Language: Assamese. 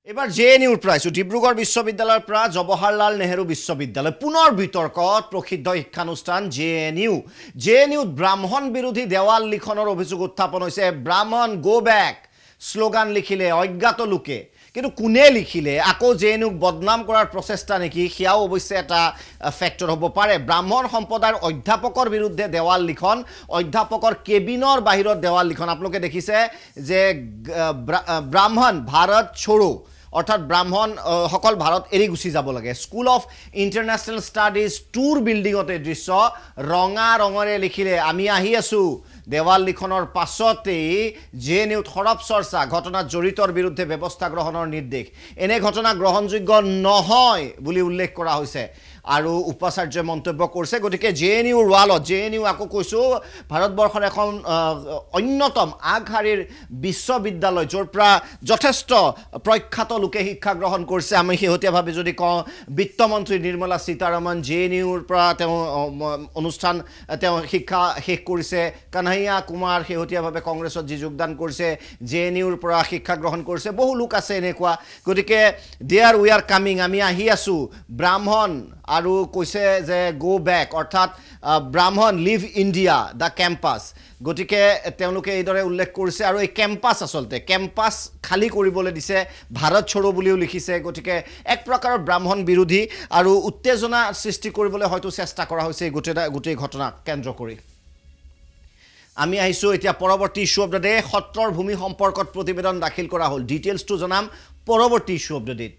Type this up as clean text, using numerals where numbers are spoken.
এবাৰ জেএনইউৰ পৰা ডিব্ৰুগড় বিশ্ববিদ্যালয়ৰ পৰা জৱাহৰলাল নেহেৰু বিশ্ববিদ্যালয় পুনৰ বিতৰ্কত প্ৰসিদ্ধ শিক্ষানুষ্ঠান জেএনইউত ব্ৰাহ্মণ বিৰোধী দেৱাল লিখনৰ অভিযোগ উত্থাপন হৈছে ব্ৰাহ্মণ গো বেক স্লোগান লিখিলে অজ্ঞাত লোকে কিন্তু কোনে লিখিলে আকৌ জেএনইউক বদনাম কৰাৰ প্ৰচেষ্টা নেকি হিয়াও অৱশ্যে এটা ফেক্টৰ হ'ব পাৰে ব্ৰাহ্মণ সম্প্ৰদায়ৰ অধ্যাপকৰ বিৰুদ্ধে দেৱাল লিখন অধ্যাপকৰ কেবিনৰ বাহিৰত দেৱাল লিখন আপোনালোকে দেখিছে যে ব্ৰাহ্মণ ভাৰত छोड़ो অৰ্থাৎ ব্ৰাহ্মণ সকল ভাৰত এৰি গুছি যাব লাগে স্কুল অফ ইন্টাৰনেশ্যনেল ষ্টাডিজ টুৰ বিল্ডিংতে দৃশ্য ৰঙা ৰঙৰে লিখিলে আমি আহি আছো দেৱাল লিখনৰ পাছতে জেএনইউত খৰব চৰ্চা ঘটনাত জড়িতৰ বিৰুদ্ধে ব্যৱস্থা গ্ৰহণৰ নিৰ্দেশ এনে ঘটনা গ্ৰহণযোগ্য নহয় বুলি উল্লেখ কৰা হৈছে আৰু উপাচাৰ্য মন্তব্য কৰিছে গতিকে জেএনইউৰ ৱালত জেএনইউ আকৌ কৈছো ভাৰতবৰ্ষৰ এখন অন্যতম আগশাৰীৰ বিশ্ববিদ্যালয় য'ৰ পৰা যথেষ্ট প্ৰখ্যাত লোকে শিক্ষা গ্ৰহণ কৰিছে আমি শেহতীয়াভাৱে যদি কওঁ বিত্তমন্ত্ৰী নিৰ্মলা সীতাৰমণ জেএনইউৰ পৰা তেওঁ অনুষ্ঠান তেওঁ শিক্ষা শেষ কৰিছে কানহাইয়া কুমাৰ শেহতীয়াভাৱে কংগ্ৰেছত যি যোগদান কৰিছে জেএনইউৰ পৰা শিক্ষা গ্ৰহণ কৰিছে বহু লোক আছে এনেকুৱা গতিকে দেয়াৰ উই আৰ কামিং আমি আহি আছো ব্ৰাহ্মণ আৰু কৈছে যে গো বেক অৰ্থাৎ ব্ৰাহ্মণ লিভ ইণ্ডিয়া দা কেম্পাছ গতিকে তেওঁলোকে এইদৰে উল্লেখ কৰিছে আৰু এই কেম্পাছ আসলতে কেম্পাছ খালি কৰিবলৈ দিছে ভাৰত छोड़ो বুলিও লিখিছে গতিকে এক প্ৰকাৰৰ ব্ৰাহ্মণ বিৰোধী আৰু উত্তেজনা সৃষ্টি কৰিবলৈ হয়তো চেষ্টা কৰা হৈছে গোটেই ঘটনা কেন্দ্ৰ কৰি আমি আহিছো এতিয়া পৰৱৰ্তী ইস্যু অফ দ্য ডে সত্ৰৰ ভূমি সম্পৰ্কত প্ৰতিবেদন দাখিল কৰা হ'ল ডিটেইলছটো জনাম পৰৱৰ্তী ইস্যু অফ দ্য ডে